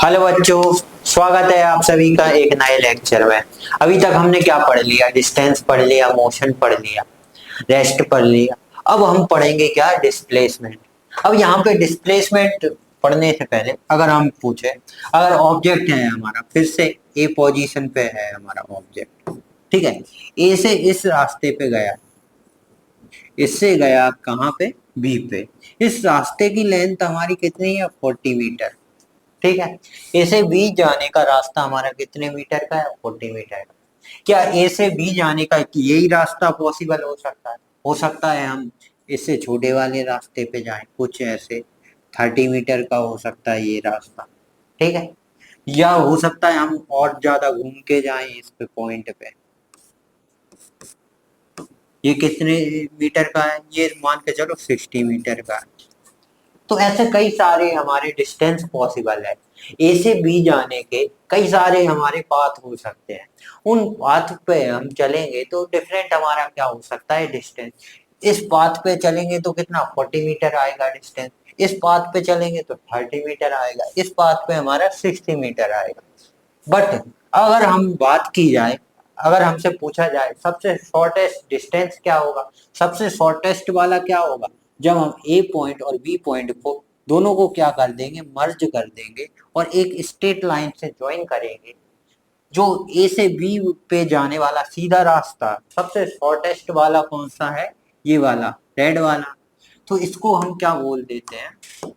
Hello बच्चों, स्वागत है आप सभी का एक नए लेक्चर में। अभी तक हमने क्या पढ़ लिया? डिस्टेंस पढ़ लिया, मोशन पढ़ लिया, रेस्ट पढ़ लिया। अब हम पढ़ेंगे क्या? डिस्प्लेसमेंट। अब यहाँ पे डिस्प्लेसमेंट पढ़ने से पहले अगर हम पूछे, अगर ऑब्जेक्ट है हमारा, फिर से ए पोजीशन पे है हमारा ऑब्जेक्ट, ठीक है, ए से इस रास्ते पे गया, इससे गया कहाँ पे? बी पे। इस रास्ते की लेंथ हमारी कितनी है? 40 मीटर, ठीक है। ए से बी जाने का रास्ता हमारा कितने मीटर का है? 40 मीटर का। क्या ए से बी जाने का यही रास्ता पॉसिबल हो सकता है? हो सकता है हम इससे छोटे वाले रास्ते पे जाएं, कुछ ऐसे 30 मीटर का हो सकता है ये रास्ता, ठीक है। या हो सकता है हम और ज्यादा घूम के जाएं इस पे पॉइंट पे। ये कितने मीटर का है? ये मान के चलो 60 मीटर का है। तो ऐसे कई सारे हमारे डिस्टेंस पॉसिबल है। ए से बी जाने के कई सारे हमारे पाथ हो सकते हैं। उन पाथ पे हम चलेंगे तो डिफरेंट हमारा क्या हो सकता है? डिस्टेंस। इस पाथ पे चलेंगे तो कितना? 40 मीटर आएगा डिस्टेंस। इस पाथ पे चलेंगे तो 30 मीटर आएगा। इस पाथ पे हमारा 60 मीटर आएगा। बट अगर हम बात की जाए, अगर हमसे पूछा जाए सबसे शॉर्टेस्ट डिस्टेंस क्या होगा, सबसे शॉर्टेस्ट वाला क्या होगा? जब हम ए पॉइंट और बी पॉइंट को दोनों को क्या कर देंगे? मर्ज कर देंगे और एक स्ट्रेट लाइन से ज्वाइन करेंगे। जो ए से बी पे जाने वाला सीधा रास्ता सबसे शॉर्टेस्ट वाला कौन सा है? ये वाला, रेड वाला। तो इसको हम क्या बोल देते हैं?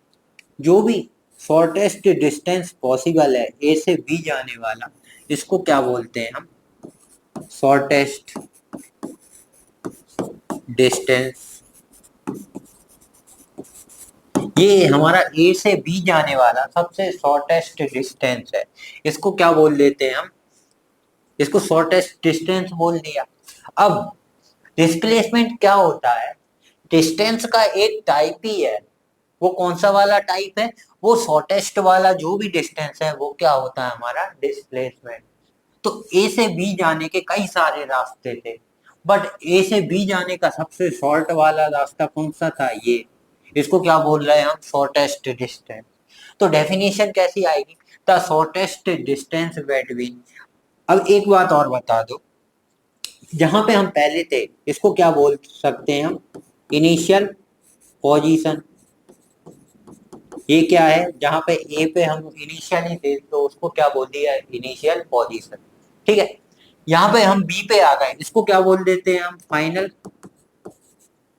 जो भी शॉर्टेस्ट डिस्टेंस पॉसिबल है ए से बी जाने वाला, इसको क्या बोलते हैं हम? Shortest distance. ये हमारा ए से बी जाने वाला सबसे शॉर्टेस्ट डिस्टेंस है, इसको क्या बोल देते हैं हम? इसको शॉर्टेस्ट डिस्टेंस बोल दिया। अब डिस्प्लेसमेंट क्या होता है? डिस्टेंस का एक टाइप ही है। वो कौन सा वाला टाइप है? वो शॉर्टेस्ट वाला जो भी डिस्टेंस है वो क्या होता है? हमारा डिस्प्लेसमेंट। तो ए से बी जाने के कई सारे रास्ते थे, बट ए से बी जाने का सबसे शॉर्ट वाला रास्ता कौन सा था? ये। इसको क्या बोल रहे हैं हम? Shortest distance. तो डेफिनेशन कैसी आएगी? The shortest distance between. अब एक बात और बता दो, जहां पे हम पहले थे इसको क्या बोल सकते हैं हम? Initial position. ये क्या है? जहां पे ए पे हम इनिशियली थे तो उसको क्या बोल दिया? इनिशियल पोजीशन, ठीक है। यहाँ पे हम बी पे आ गए, इसको क्या बोल देते हैं हम? Final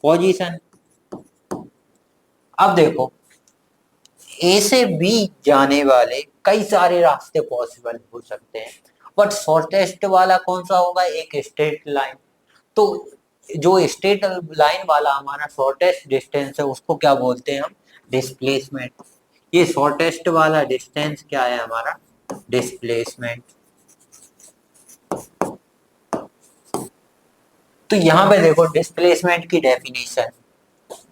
position. अब देखो, ए से बी जाने वाले कई सारे रास्ते पॉसिबल हो सकते हैं, बट शॉर्टेस्ट वाला कौन सा होगा? एक स्ट्रेट लाइन। तो जो स्ट्रेट लाइन वाला हमारा शॉर्टेस्ट डिस्टेंस है उसको क्या बोलते हैं हम? डिस्प्लेसमेंट। ये शॉर्टेस्ट वाला डिस्टेंस क्या है हमारा? डिस्प्लेसमेंट। तो यहाँ पे देखो डिस्प्लेसमेंट की डेफिनेशन।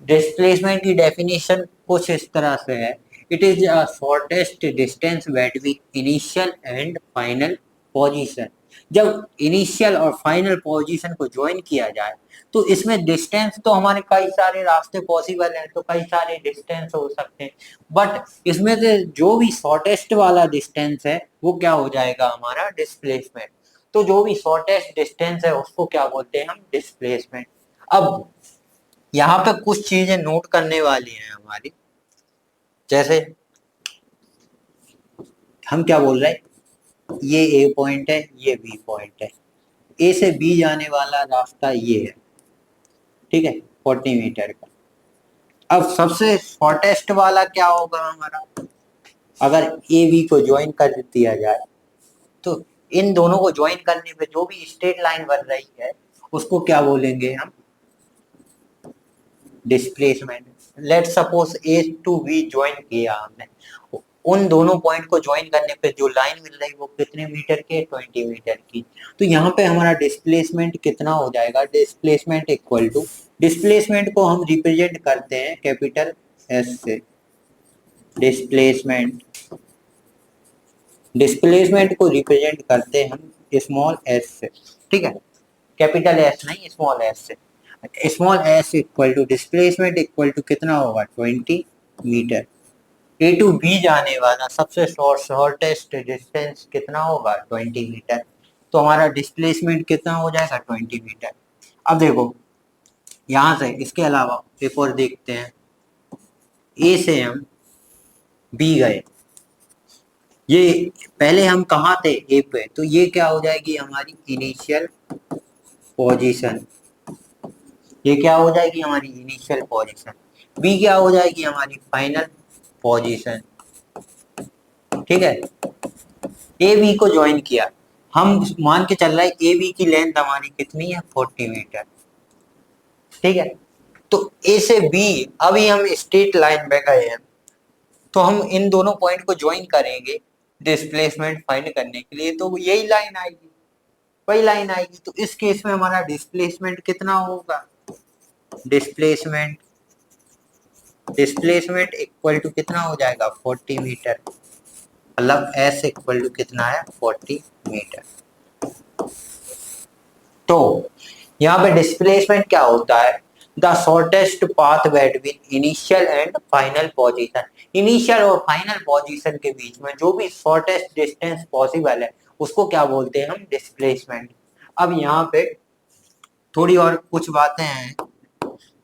डिस्प्लेसमेंट की डेफिनेशन कुछ इस तरह से है, it is a shortest distance between initial and final position. जब इनिशियल और फाइनल पोजीशन को ज्वाइन किया जाए तो इसमें डिस्टेंस तो हमारे कई सारे रास्ते पॉसिबल हैं, तो कई सारे डिस्टेंस हो सकते हैं, बट इसमें से जो भी शॉर्टेस्ट वाला डिस्टेंस है वो क्या हो जाएगा? हमारा डिस्प्लेसमेंट। तो जो भी शॉर्टेस्ट डिस्टेंस है उसको क्या बोलते हैं हम? डिस्प्लेसमेंट। अब यहाँ पे कुछ चीजें नोट करने वाली हैं हमारी, जैसे हम क्या बोल रहे हैं? ये ए पॉइंट है, ये बी पॉइंट है। ए से बी जाने वाला रास्ता ये है, ठीक है, 40 मीटर का। अब सबसे शॉर्टेस्ट वाला क्या होगा हमारा? अगर ए बी को ज्वाइन कर दिया जाए तो इन दोनों को ज्वाइन करने पे जो भी स्ट्रेट लाइन बन रही है उसको क्या बोलेंगे हम? Displacement. Let suppose A to B join किया हमने, उन दोनों पॉइंट को ज्वाइन करने पे जो लाइन मिल रही वो कितने मीटर के? 20 मीटर की। तो यहाँ पे हमारा डिस्प्लेसमेंट कितना हो जाएगा? डिस्प्लेसमेंट इक्वल टू, डिस्प्लेसमेंट को हम रिप्रेजेंट करते हैं कैपिटल एस से। डिस्प्लेसमेंट, डिस्प्लेसमेंट को रिप्रेजेंट करते हैं हम स्मॉल एस से, ठीक है, कैपिटल एस नहीं, स्मॉल एस से। Small S equal to displacement equal to कितना होगा? 20 मीटर। ए टू बी जाने वाला सबसे शॉर्टेस्ट डिस्टेंस कितना होगा, 20 मीटर। तो हमारा डिस्प्लेसमेंट कितना हो जाएगा, 20 मीटर। अब देखो यहां से इसके अलावा एक और देखते हैं, ए से हम बी गए, ये पहले हम कहाँ थे, ए पे, तो ये क्या हो जाएगी हमारी इनिशियल पोजीशन, ये क्या हो जाएगी हमारी इनिशियल पोजीशन। बी क्या हो जाएगी हमारी फाइनल पोजीशन। ठीक है, ए बी को ज्वाइन किया, हम मान के चल रहा है ए बी की लेंथ हमारी कितनी है, 40 मीटर। ठीक है, तो ए से बी अभी हम स्ट्रेट लाइन में गए हैं, तो हम इन दोनों पॉइंट को ज्वाइन करेंगे डिस्प्लेसमेंट फाइंड करने के लिए, तो यही लाइन आएगी, वही लाइन आएगी। तो इस केस में हमारा डिस्प्लेसमेंट कितना होगा, डिस्प्लेसमेंट डिस्प्लेसमेंट इक्वल टू कितना हो जाएगा, 40 मीटर। मतलब एस इक्वल टू कितना है, 40 मीटर। तो यहाँ पे डिस्प्लेसमेंट क्या होता है, the shortest path between initial and final position. Initial और फाइनल पोजीशन के बीच में जो भी शॉर्टेस्ट डिस्टेंस पॉसिबल है उसको क्या बोलते हैं हम, डिस्प्लेसमेंट। अब यहाँ पे थोड़ी और कुछ बातें हैं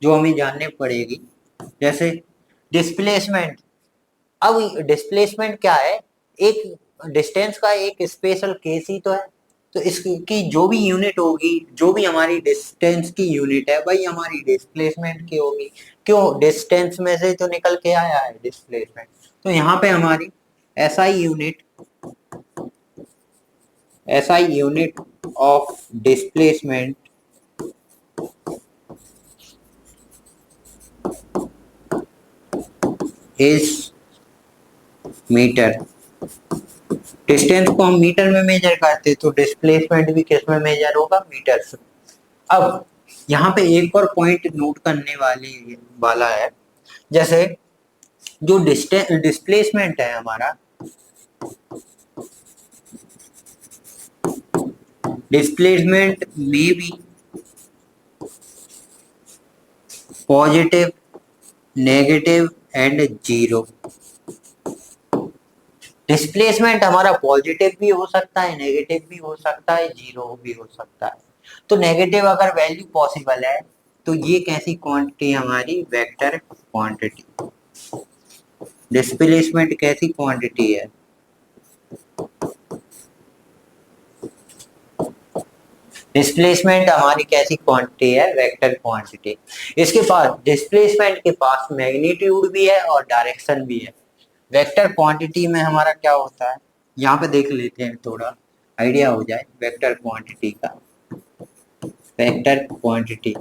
जो हमें जाननी पड़ेगी, जैसे डिस्प्लेसमेंट। अब डिस्प्लेसमेंट क्या है, एक डिस्टेंस का एक स्पेशल केस ही तो है। तो इसकी जो भी यूनिट होगी, जो भी हमारी डिस्टेंस की यूनिट है, वही हमारी डिस्प्लेसमेंट की होगी। क्यों, डिस्टेंस में से तो निकल के आया है डिस्प्लेसमेंट। तो यहाँ पे हमारी SI unit of displacement is metre. Distance को हम मीटर में मेजर करते, तो डिस्प्लेसमेंट भी किस में मेजर होगा, मीटर से। अब यहाँ पे एक और पॉइंट नोट करने वाला है, जैसे जो डिस्प्लेसमेंट है हमारा, डिस्प्लेसमेंट में भी positive, negative and zero. Displacement हमारा पॉजिटिव भी हो सकता है, नेगेटिव भी हो सकता है, जीरो भी हो सकता है। तो नेगेटिव अगर वैल्यू पॉसिबल है तो ये कैसी क्वांटिटी हमारी, वेक्टर क्वांटिटी। डिस्प्लेसमेंट कैसी क्वांटिटी है, डिस्प्लेसमेंट हमारी कैसी क्वांटिटी है, वेक्टर क्वांटिटी। इसके पास डिस्प्लेसमेंट के पास मैग्नीट्यूड भी है और डायरेक्शन भी है। वेक्टर क्वांटिटी में हमारा क्या होता है, यहाँ पे देख लेते हैं, थोड़ा आइडिया हो जाए वेक्टर क्वांटिटी का। वेक्टर क्वांटिटी,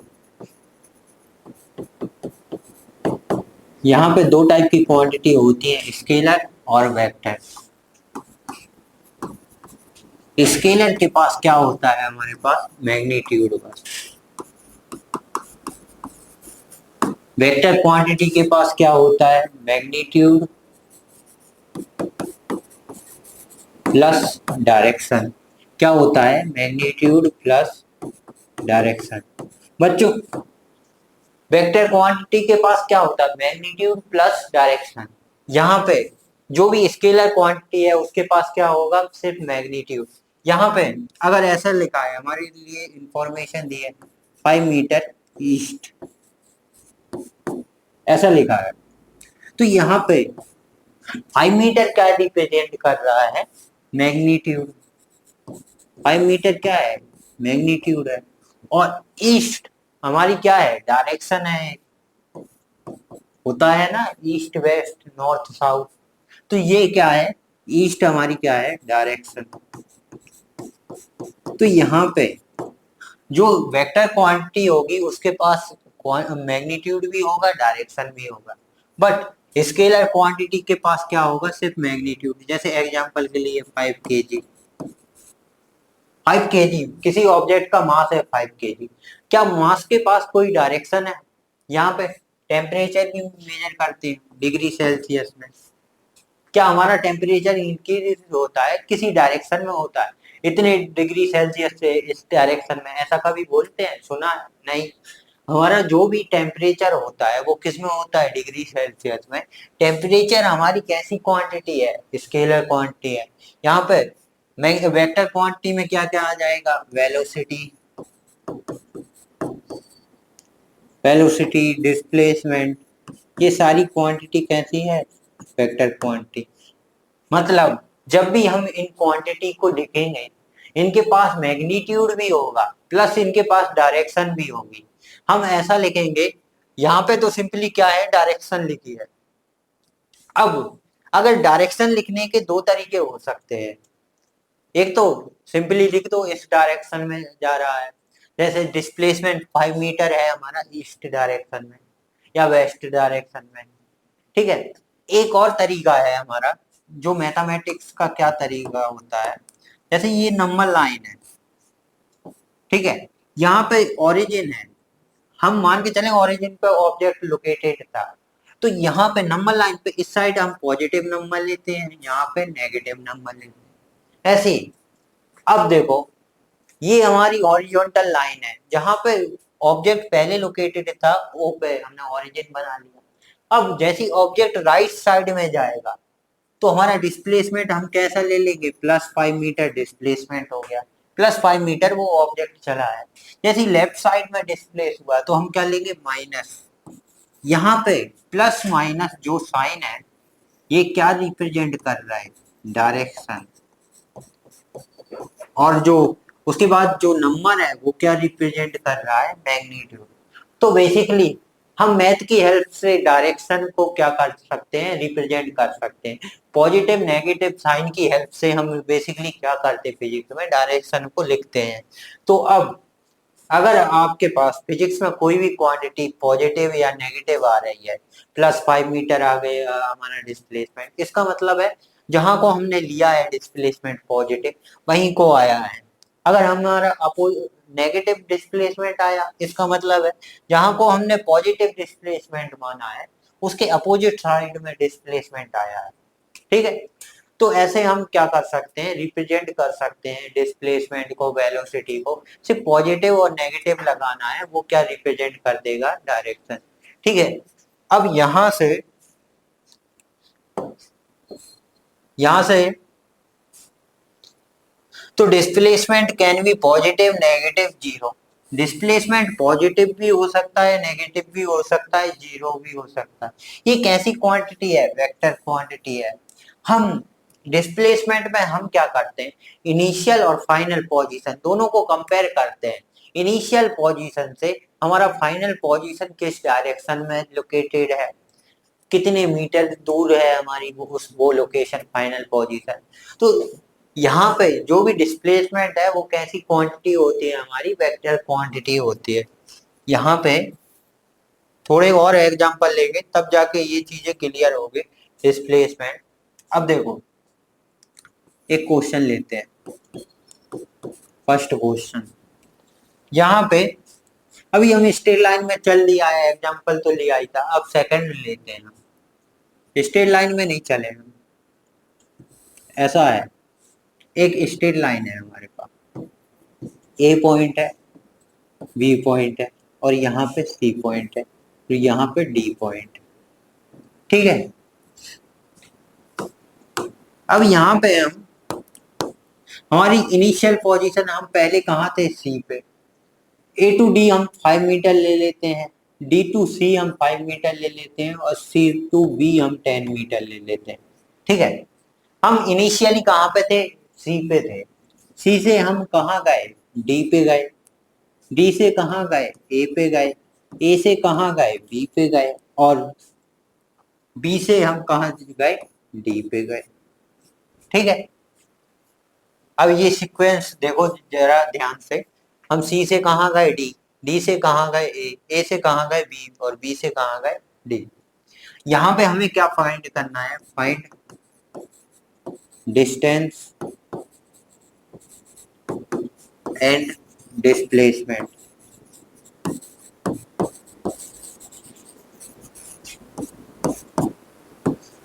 यहाँ पे दो टाइप की क्वांटिटी होती है, स्केलर और वेक्टर। स्केलर के पास क्या होता है, हमारे पास मैग्नीट्यूड बस। वेक्टर क्वांटिटी के पास क्या होता है, मैग्नीट्यूड प्लस डायरेक्शन। क्या होता है, मैग्नीट्यूड प्लस डायरेक्शन। बच्चों वेक्टर क्वांटिटी के पास क्या होता है, मैग्नीट्यूड प्लस डायरेक्शन। यहाँ पे जो भी स्केलर क्वांटिटी है उसके पास क्या होगा, सिर्फ मैग्नीट्यूड। यहाँ पे अगर ऐसा लिखा है, हमारे लिए इंफॉर्मेशन दी है 5 मीटर ईस्ट, ऐसा लिखा है, तो यहाँ पे 5 मीटर क्या रिप्रेजेंट कर रहा है, मैग्नीट्यूड। 5 मीटर क्या है, मैग्नीट्यूड है। और ईस्ट हमारी क्या है, डायरेक्शन है, होता है ना ईस्ट वेस्ट नॉर्थ साउथ। तो ये क्या है, ईस्ट हमारी क्या है, डायरेक्शन। तो यहाँ पे जो वेक्टर क्वांटिटी होगी उसके पास मैग्नीट्यूड भी होगा, डायरेक्शन भी होगा। बट स्केलर क्वांटिटी के पास क्या होगा, सिर्फ मैग्नीट्यूड। जैसे एग्जांपल के लिए 5 kg, 5 kg किसी ऑब्जेक्ट का मास है 5 kg। क्या मास के पास कोई डायरेक्शन है, यहाँ पे टेम्परेचर की मेजर करते हैं डिग्री सेल्सियस में। क्या हमारा टेम्परेचर इंक्रीज होता है, किसी डायरेक्शन में होता है, इतने डिग्री सेल्सियस से इस डायरेक्शन में, ऐसा कभी बोलते हैं, सुना है नहीं। हमारा जो भी टेम्परेचर होता है वो किस में होता है, डिग्री सेल्सियस में। टेम्परेचर हमारी कैसी क्वांटिटी है, स्केलर क्वांटिटी है। यहाँ पे वेक्टर क्वांटिटी में क्या क्या आ जाएगा, वेलोसिटी, डिस्प्लेसमेंट, ये सारी क्वांटिटी कैसी है, वेक्टर क्वांटिटी। मतलब जब भी हम इन क्वांटिटी को लिखेंगे, इनके पास मैग्नीट्यूड भी होगा प्लस इनके पास डायरेक्शन भी होगी। हम ऐसा लिखेंगे, यहाँ पे तो सिंपली क्या है, डायरेक्शन लिखी है। अब अगर डायरेक्शन लिखने के दो तरीके हो सकते हैं, एक तो सिंपली लिख दो इस डायरेक्शन में जा रहा है, जैसे डिस्प्लेसमेंट 5 मीटर है हमारा ईस्ट डायरेक्शन में या वेस्ट डायरेक्शन में, ठीक है। एक और तरीका है हमारा, जो मैथमेटिक्स का क्या तरीका होता है, जैसे ये नंबर लाइन है, ठीक है, यहाँ पे ओरिजिन है, हम मान के चले ओरिजिन पे ऑब्जेक्ट लोकेटेड था, तो यहाँ पे नंबर लाइन पे इस साइड हम पॉजिटिव नंबर लेते हैं, यहाँ पे नेगेटिव नंबर लेते हैं, ऐसे ही। अब देखो, ये हमारी हॉरिजॉन्टल लाइन है, जहां पे ऑब्जेक्ट पहले लोकेटेड था वो पे हमने ओरिजिन बना लिया। अब जैसे ऑब्जेक्ट राइट साइड में जाएगा तो हमारा डिस्प्लेसमेंट हम कैसा ले लेंगे, +5 मीटर डिस्प्लेसमेंट हो गया, +5 मीटर वो ऑब्जेक्ट चला है। जैसे लेफ्ट साइड में डिस्प्लेस हुआ तो हम क्या लेंगे, माइनस। यहाँ पे प्लस माइनस जो साइन है ये क्या रिप्रेजेंट कर रहा है, डायरेक्शन। और जो उसके बाद जो नंबर है वो क्या रिप्रेजेंट कर रहा है, मैग्नीट्यूड। तो बेसिकली हम मैथ की हेल्प से डायरेक्शन को क्या कर सकते हैं, रिप्रेजेंट कर सकते हैं। पॉजिटिव नेगेटिव साइन की हेल्प से हम बेसिकली क्या करते हैं, फिजिक्स में डायरेक्शन को लिखते हैं। तो अब अगर आपके पास फिजिक्स में कोई भी क्वांटिटी पॉजिटिव या नेगेटिव आ रही है, +5 मीटर आ गए हमारा डिस्प्लेसमेंट, इसका मतलब है जहां को हमने लिया है डिस्प्लेसमेंट पॉजिटिव वहीं को आया है। अगर हमारा नेगेटिव डिस्प्लेसमेंट आया, इसका मतलब है जहां को हमने पॉजिटिव डिस्प्लेसमेंट माना है उसके अपोजिट साइड में डिस्प्लेसमेंट आया है, ठीक है। तो ऐसे हम क्या कर सकते हैं, रिप्रेजेंट कर सकते हैं डिस्प्लेसमेंट को, वेलोसिटी को। सिर्फ पॉजिटिव और नेगेटिव लगाना है, वो क्या रिप्रेजेंट कर देगा, डायरेक्शन, ठीक है। अब यहां से तो displacement can be positive negative zero. Displacement positive भी हो सकता है, नेगेटिव भी हो सकता है, जीरो भी हो सकता है। ये कैसी क्वांटिटी है, वेक्टर क्वांटिटी है। हम डिस्प्लेसमेंट में हम क्या करते हैं, इनिशियल और फाइनल पोजीशन दोनों को कंपेयर करते हैं। इनिशियल पोजीशन से हमारा फाइनल पोजीशन किस डायरेक्शन में लोकेटेड है, कितने मीटर दूर है हमारी वो लोकेशन, फाइनल पोजीशन। तो यहाँ पे जो भी डिस्प्लेसमेंट है वो कैसी क्वांटिटी होती है, हमारी वेक्टर क्वांटिटी होती है। यहाँ पे थोड़े और एग्जांपल लेंगे तब जाके ये चीजें क्लियर होगी, डिस्प्लेसमेंट। अब देखो एक क्वेश्चन लेते हैं, फर्स्ट क्वेश्चन। यहाँ पे अभी हम स्ट्रेट लाइन में चल लिया है, एग्जांपल तो लिया ही था, अब सेकंड लेते हैं हम, स्ट्रेट लाइन में नहीं चले हम। ऐसा है, एक स्ट्रेट लाइन है हमारे पास, ए पॉइंट है, बी पॉइंट है और यहाँ पे सी पॉइंट है, तो यहाँ पे डी पॉइंट, ठीक है। अब यहाँ पे हम हमारी इनिशियल पोजीशन हम पहले कहाँ थे, सी पे। ए टू डी हम 5 मीटर ले लेते हैं, डी टू सी हम 5 मीटर ले लेते हैं और सी टू बी हम 10 मीटर ले लेते हैं, ठीक है। हम इनिशियली कहाँ पे थे, सी पे थे। सी से हम कहाँ गए, डी पे गए। डी से कहाँ गए, ए पे गए। ए से कहाँ गए, बी पे गए और बी से हम कहाँ गए, डी पे गए, ठीक है। अब ये सीक्वेंस देखो जरा ध्यान से, हम सी से कहाँ गए, डी, डी से कहाँ गए, ए से कहाँ गए, बी और बी से कहाँ गए, डी। यहाँ पे हमें क्या फाइंड करना है, फाइंड डिस्टेंस एंड डिस्प्लेसमेंट।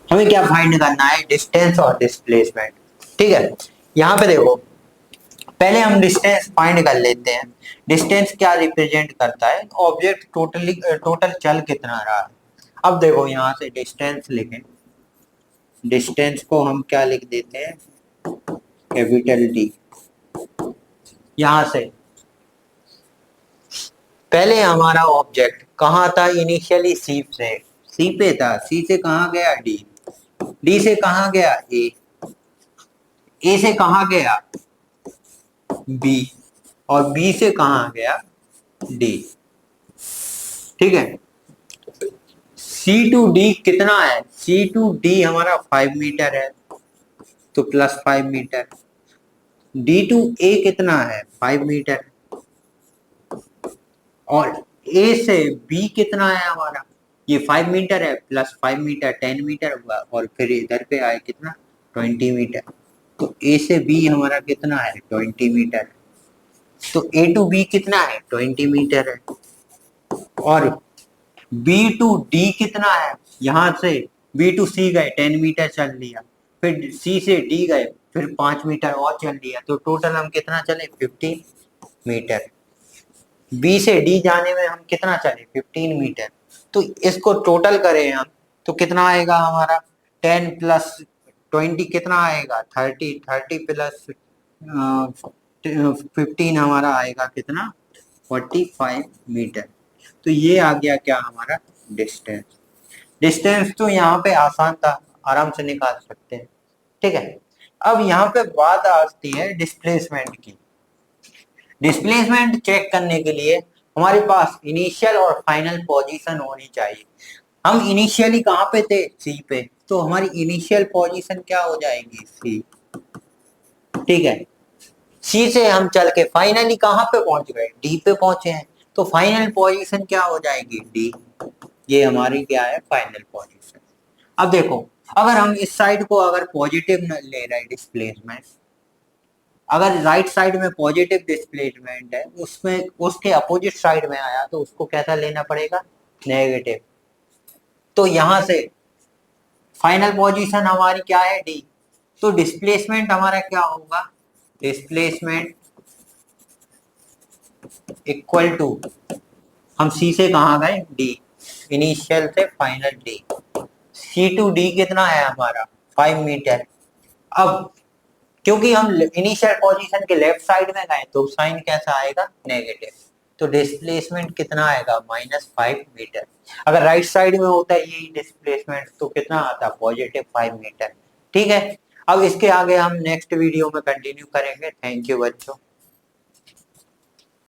हमें क्या फाइंड करना है, डिस्टेंस और डिस्प्लेसमेंट, ठीक है। यहाँ पे देखो पहले हम डिस्टेंस फाइंड कर लेते हैं। डिस्टेंस क्या रिप्रेजेंट करता है, ऑब्जेक्ट टोटल चल कितना रहा है। अब देखो यहाँ से डिस्टेंस लिखें, डिस्टेंस को हम क्या लिख देते हैं, कैपिटल डी। यहां से पहले हमारा ऑब्जेक्ट कहाँ था, इनिशियली सी पे था, सी से कहाँ गया डी, डी से कहाँ गया ए से कहाँ गया बी, और बी से कहाँ गया डी। ठीक है, सी टू डी कितना है, सी टू डी हमारा 5 मीटर है, तो +5 मीटर। डी टू ए कितना है 5 मीटर, और ए से बी कितना है हमारा, ये 5 मीटर है, +5 मीटर 10 मीटर हुआ, और फिर इधर पे आए कितना 20 मीटर। तो ए से बी हमारा कितना है 20 मीटर, तो ए टू बी कितना है 20 मीटर है। और बी टू डी कितना है, यहां से बी टू सी गए 10 मीटर चल लिया, फिर सी से डी गए फिर 5 मीटर और चल लिया, तो टोटल हम कितना चले 15 मीटर। बी से डी जाने में हम कितना चले 15 मीटर। तो इसको टोटल करें हम तो कितना आएगा हमारा 10 + 20 कितना आएगा 30, 30 + 15 हमारा आएगा कितना 45 मीटर। तो ये आ गया क्या हमारा डिस्टेंस। डिस्टेंस तो यहाँ पे आसान था, आराम से निकाल सकते हैं। ठीक है, अब यहाँ पे बात आती है डिस्प्लेसमेंट की। डिस्प्लेसमेंट चेक करने के लिए हमारे पास इनिशियल और फाइनल पोजीशन होनी चाहिए। हम इनिशियली कहाँ पे थे सी पे, तो हमारी इनिशियल पोजीशन क्या हो जाएगी सी। ठीक है, सी से हम चल के फाइनली कहाँ पे पहुंच गए डी पे पहुंचे हैं, तो फाइनल पोजीशन क्या हो जाएगी डी। ये हमारी क्या है फाइनल पोजीशन। अब देखो, अगर हम इस साइड को अगर पॉजिटिव ले रहे हैं डिस्प्लेसमेंट, अगर राइट साइड में पॉजिटिव डिस्प्लेसमेंट है, उसमें उसके अपोजिट साइड में आया तो उसको कैसा लेना पड़ेगा नेगेटिव। तो यहां से फाइनल पोजीशन हमारी क्या है डी, तो डिस्प्लेसमेंट हमारा क्या होगा, डिस्प्लेसमेंट इक्वल टू, हम सी से कहाँ गए डी, इनिशियल से final D, C to D कितना है हमारा 5 मीटर। अब क्योंकि हम इनिशियल पोजीशन के लेफ्ट साइड में गए तो साइन कैसा आएगा नेगेटिव, तो डिस्प्लेसमेंट कितना आएगा -5 मीटर। अगर राइट साइड में होता है यही डिस्प्लेसमेंट तो कितना आता +5 मीटर। ठीक है, अब इसके आगे हम नेक्स्ट वीडियो में कंटिन्यू करेंगे। थैंक यू बच्चों।